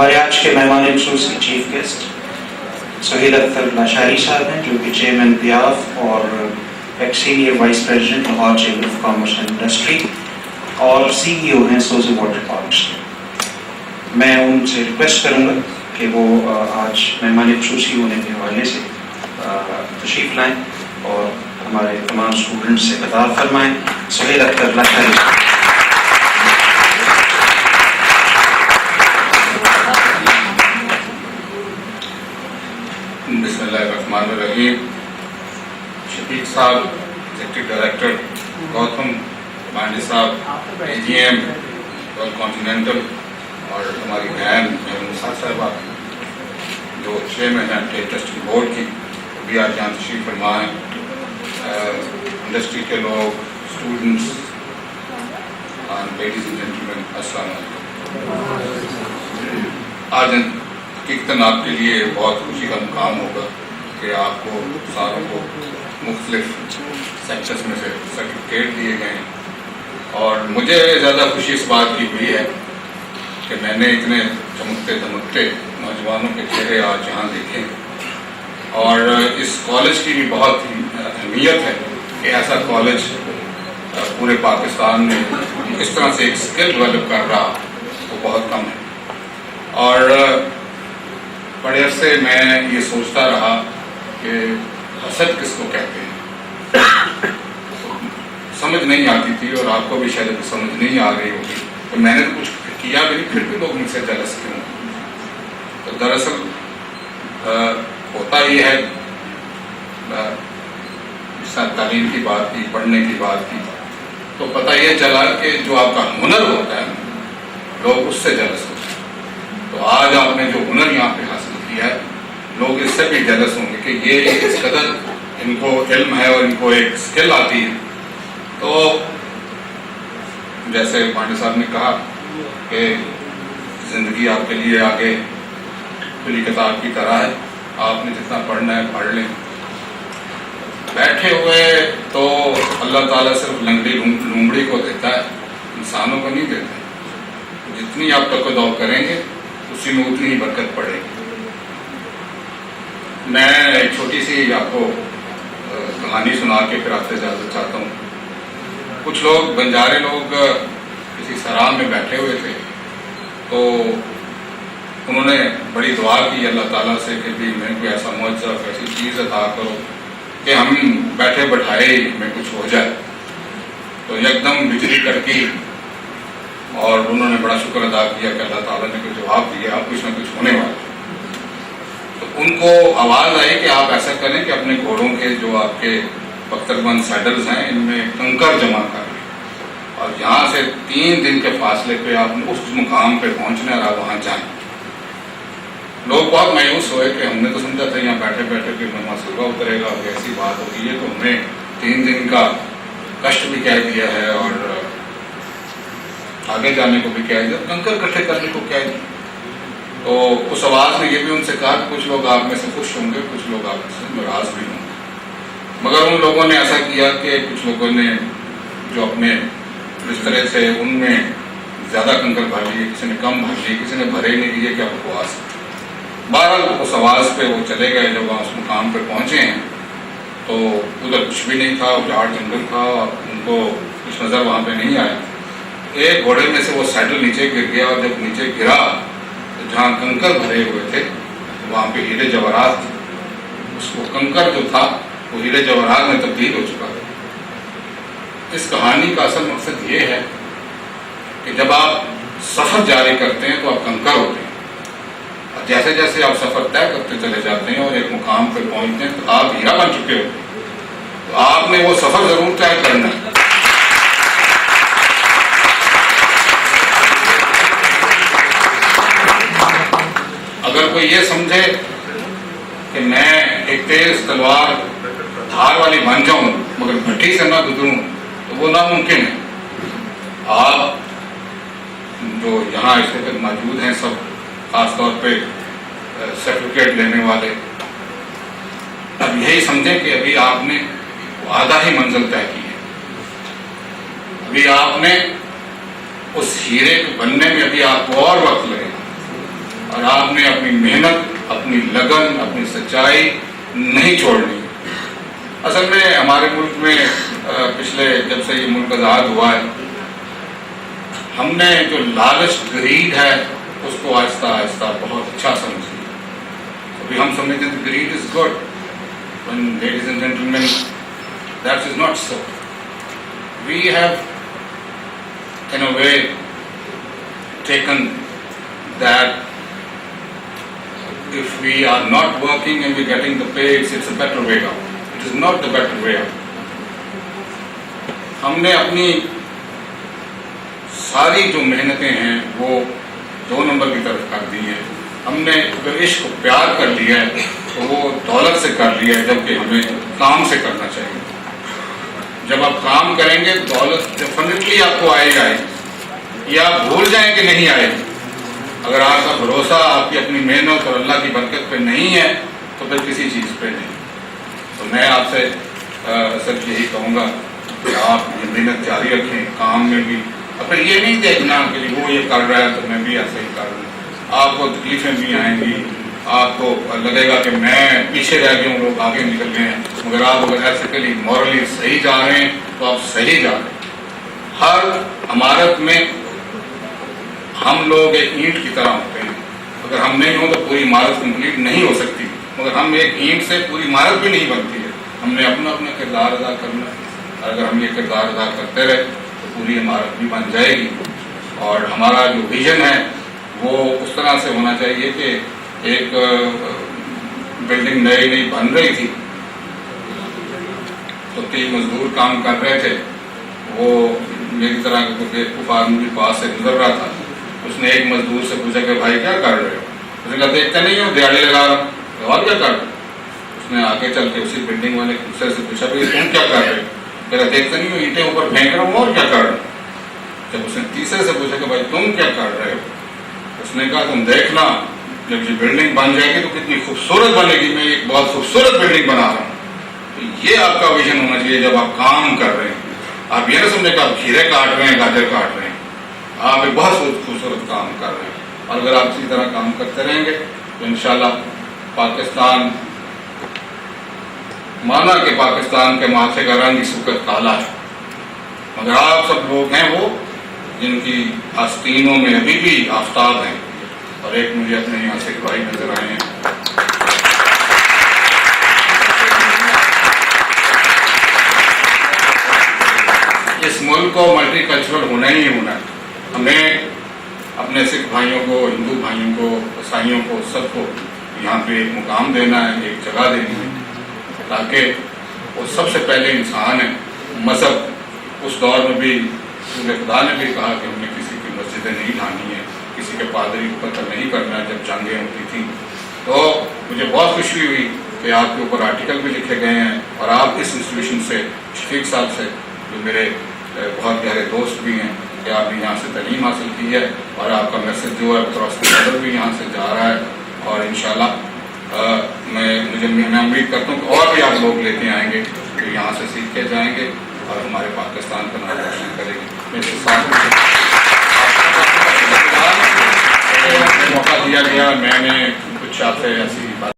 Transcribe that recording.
ہمارے آج کے مہمان خصوصی چیف گیسٹ سہیل اختر لاشاری صاحب ہیں، جو کہ چیئرمین پیاف اور ایک senior vice president Lahore chamber of commerce and industry اور سی ای او ہیں سوزی واٹر پارکس کے۔ میں ان سے ریکویسٹ کروں گا کہ وہ آج مہمان خصوصی ہونے کے حوالے سے تشریف لائیں اور ہمارے تمام اسٹوڈنٹس سے خطاب فرمائیں۔ سہیل اختر لاشاری صاحب۔ بسم اللہ الرحمن الرحیم۔ شفیق صاحب ایگزیکٹو ڈائریکٹر، گوتم پانڈے صاحب اے جی ایم اور کانٹیننٹل، اور ہماری بہن موسیٰ صاحبہ جو چیئرمین ہیں ٹیک ٹرسٹنگ بورڈ کی، بھی آج یہاں تشریف فرما ہیں، انڈسٹری کے لوگ، اسٹوڈنٹس، لیڈیز اینڈ جینٹلمین، السلام علیکم۔ آج حقیقتاً آپ کے لیے بہت خوشی کا مقام ہوگا کہ آپ کو ساروں کو مختلف سیکٹرز میں سے سرٹیفکیٹ دیے گئے ہیں، اور مجھے زیادہ خوشی اس بات کی ہوئی ہے کہ میں نے اتنے چمکتے دمکتے نوجوانوں کے چہرے آج یہاں دیکھے، اور اس کالج کی بھی بہت اہمیت ہے کہ ایسا کالج پورے پاکستان میں اس طرح سے ایک اسکل ڈیولپ کر رہا وہ بہت کم ہے۔ اور بڑے عرصے میں یہ سوچتا رہا کہ حسد کس کو کہتے ہیں، سمجھ نہیں آتی تھی، اور آپ کو بھی شاید سمجھ نہیں آ رہی ہوگی، تو میں نے تو کچھ کیا بھی نہیں، پھر بھی لوگ مجھ سے جلس کیوں۔ تو دراصل ہوتا یہ ہے، جس طرح تعلیم کی بات کی، پڑھنے کی بات کی، تو پتہ یہ چلا کہ جو آپ کا ہنر ہوتا ہے لوگ اس سے جلس ہوتے ہیں۔ تو آج آپ نے جو ہنر یہاں پہ حاصل کیا ہے، لوگ اس سے بھی جلس ہوں گے کہ یہ اس قدر ان کو علم ہے اور ان کو ایک اسکل آتی ہے۔ تو جیسے پانڈے صاحب نے کہا کہ زندگی آپ کے لیے آگے کھلی کتاب کی طرح ہے، آپ نے جتنا پڑھنا ہے پڑھ لیں۔ بیٹھے ہوئے تو اللہ تعالیٰ صرف لنگڑی لومڑی کو دیتا ہے، انسانوں کو نہیں دیتا۔ جتنی آپ تک دعا کریں گے اسی میں اتنی ہی برکت پڑے گی۔ میں ایک چھوٹی سی آپ کو کہانی سنا کے پھر آپ سے اجازت چاہتا ہوں۔ کچھ لوگ بنجارے لوگ کسی سرا میں بیٹھے ہوئے تھے، تو انہوں نے بڑی دعا کی اللہ تعالیٰ سے کہ بھی میں کوئی ایسا معجزہ، ایسی چیز عطا کرو کہ ہم بیٹھے بٹھائے میں کچھ ہو جائے۔ تو یکدم بجلی کڑکی، اور انہوں نے بڑا شکر ادا کیا کہ اللہ تعالیٰ نے کوئی جواب دیا، اب کچھ نہ کچھ ہونے والا۔ تو ان کو آواز آئی کہ آپ ایسا کریں کہ اپنے گھوڑوں کے جو آپ کے بختربند سیڈلز ہیں ان میں کنکر جمع کر لیں، اور یہاں سے 3 دن کے فاصلے پہ آپ نے اس مقام پہ پہنچنا اور آپ وہاں جائیں۔ لوگ بہت مایوس ہوئے کہ ہم نے تو سمجھا تھا یہاں بیٹھے بیٹھے کہ نماز صبح اترے گا، ایسی بات ہوگی، یہ تو ہمیں 3 دن کا کشٹ بھی کہہ دیا ہے اور آگے جانے کو بھی کہہ دیا، کنکر اکٹھے کرنے کو کہہ دیا۔ تو اس آواز نے یہ بھی ان سے کہا کہ کچھ لوگ آپ میں سے خوش ہوں گے، کچھ لوگ آپ سے ناراض بھی ہوں گے، مگر ان لوگوں نے ایسا کیا کہ کچھ لوگوں نے جو اپنے بسترے سے ان میں زیادہ کنکر بھر لیے، کسی نے کم بھر لیے، کسی نے بھرے نہیں لیے کہ بکواس۔ بہرحال اس آواز پہ وہ چلے گئے۔ جب وہاں اس مقام پہ پہنچے ہیں تو ادھر کچھ بھی نہیں تھا، اجاڑ جنگل تھا، ان کو کچھ نظر وہاں پہ نہیں آیا۔ ایک گھوڑے میں سے وہ سیڈل نیچے گر گیا، اور جب نیچے گرا تو جہاں کنکر بھرے ہوئے تھے وہاں پہ ہیرے جواہرات تھے۔ اس کو کنکر جو تھا وہ ہیرے جواہرات میں تبدیل ہو چکا تھا۔ اس کہانی کا اصل مقصد یہ ہے کہ جب آپ سفر جاری کرتے ہیں تو آپ کنکر ہوتے ہیں، اور جیسے جیسے آپ سفر طے کرتے چلے جاتے ہیں اور ایک مقام پہ پہنچتے ہیں تو آپ ہیرا بن چکے ہوتے ہیں۔ تو آپ نے وہ سفر ضرور طے کرنا ہے۔ اگر کوئی یہ سمجھے کہ میں ایک تیز تلوار دھار والی بن جاؤں مگر بھٹی سے نہ گزروں تو وہ ناممکن ہے۔ آپ جو یہاں اس وقت موجود ہیں سب، خاص طور پہ سرٹیفکیٹ لینے والے، اب یہی سمجھیں کہ ابھی آپ نے آدھا ہی منزل طے کی ہے۔ ابھی آپ نے اس ہیرے کو بننے میں ابھی آپ کو اور وقت لگے گا۔ اور آپ نے اپنی محنت، اپنی لگن، اپنی سچائی نہیں چھوڑنی۔ اصل میں ہمارے ملک میں پچھلے جب سے یہ ملک آزاد ہوا ہے، ہم نے جو لالچ، گرید ہے، اس کو آہستہ آہستہ بہت اچھا سمجھ لیا۔ ابھی ہم سمجھتے ہیں greed is good, when ladies and gentlemen, that is not so. We have in a way taken that if we are not working and we are getting the pay, it's a better way out. It is not the better way out. ہم نے اپنی ساری جو محنتیں ہیں وہ 2 number کی طرف کر دی ہیں۔ ہم نے اگر عشق کو پیار کر لیا ہے تو وہ دولت سے کر لیا ہے، جبکہ ہمیں کام سے کرنا چاہیے۔ جب آپ کام کریں گے دولت ڈیفینیٹلی آپ کو آئے گا، یا آپ بھول جائیں کہ نہیں آئے گی۔ اگر آپ کا بھروسہ آپ کی اپنی محنت اور اللہ کی برکت پہ نہیں ہے تو پھر کسی چیز پہ نہیں۔ تو میں آپ سے صرف یہی کہوں گا کہ آپ یہ محنت جاری رکھیں، کام میں بھی، اور پھر یہ نہیں دیکھنا کہ وہ یہ کر رہا ہے تو میں بھی ایسے ہی کر رہا ہوں۔ آپ کو تکلیفیں بھی آئیں گی، آپ کو لگے گا کہ میں پیچھے رہ گیا ہوں، لوگ آگے نکل گئے ہیں، مگر آپ اگر ایتھیکلی مورلی صحیح جا رہے ہیں تو آپ صحیح جا رہے ہیں۔ ہر عمارت میں ہم لوگ ایک اینٹ کی طرح ہوتے ہیں، اگر ہم نہیں ہوں تو پوری عمارت کمپلیٹ نہیں ہو سکتی، مگر ہم ایک اینٹ سے پوری عمارت بھی نہیں بنتی ہے۔ ہم نے اپنا اپنا کردار ادا کرنا ہے، اور اگر ہم یہ کردار ادا کرتے رہے تو پوری عمارت بھی بن جائے گی۔ اور ہمارا جو ویژن ہے وہ اس طرح سے ہونا چاہیے کہ ایک بلڈنگ نئی بن رہی تھی تو 3 مزدور کام کر رہے تھے، وہ میری طرح کے بیوقوف آدمی کے پاس سے گزر رہا تھا۔ اس نے ایک مزدور سے پوچھا کہ بھائی کیا کر رہے ہو؟ اس نے کہا دیکھتے نہیں ہو دیہڑی لگا رہا ہوں۔ اور کیا کر رہے ہو؟ اس نے آگے چل کے اسی بلڈنگ والے دوسرے سے پوچھا کہ تم کیا کر رہے ہو؟ کہا دیکھتے نہیں ہو اینٹیں اوپر پھینک رہا ہوں۔ اور کیا کر رہے ہو؟ جب اس نے تیسرے سے پوچھا کہ بھائی تم کیا کر رہے ہو؟ اس نے کہا تم دیکھنا جب یہ بلڈنگ بن جائے گی تو کتنی خوبصورت بنے گی، میں ایک بہت خوبصورت بلڈنگ بنا رہا ہوں۔ تو یہ آپ کا ویژن ہونا چاہیے جب آپ کام کر رہے ہیں۔ آپ یہ نہ سمجھیں کہ آپ کھیرے کاٹ رہے ہیں، گاجر کاٹ رہے ہیں، آپ ایک بہت خوبصورت کام کر رہے ہیں۔ اور اگر آپ اسی طرح کام کرتے رہیں گے تو انشاءاللہ پاکستان، مانا کہ پاکستان کے ماتھے کا رنگ اس وقت کالا ہے، مگر آپ سب لوگ ہیں وہ جن کی آستینوں میں ابھی بھی آفتاب ہیں۔ اور ایک مجھے اپنے یہاں سے بھائی نظر آئے ہیں، اس ملک کو ملٹی کلچرل ہونا ہی ہونا ہے۔ ہمیں اپنے سکھ بھائیوں کو، ہندو بھائیوں کو، عیسائیوں کو، سب کو یہاں پہ ایک مقام دینا ہے، ایک جگہ دینی ہے، تاکہ وہ سب سے پہلے انسان ہے۔ مذہب اس دور میں بھی خدا نے بھی کہا کہ ہم نے کسی کی مسجدیں نہیں ڈھانی ہیں، کسی کے پادری کو قتل نہیں کرنا ہے جب جنگیں ہوتی تھیں۔ تو مجھے بہت خوشی ہوئی کہ آپ کے اوپر آرٹیکل بھی لکھے گئے ہیں، اور آپ اس انسٹیٹیوشن سے، شفیق صاحب سے جو میرے بہت گہرے دوست بھی ہیں، کہ آپ نے یہاں سے تعلیم حاصل کی ہے، اور آپ کا میسج جو ہے قدر بھی یہاں سے جا رہا ہے۔ اور انشاءاللہ میں امید کرتا ہوں کہ اور بھی آپ لوگ لیتے آئیں گے جو یہاں سے سیکھ کے جائیں گے اور ہمارے پاکستان کا نام روشن کریں گے۔ میرے ساتھ موقع دیا گیا، میں نے کچھ آپ سے ایسی بات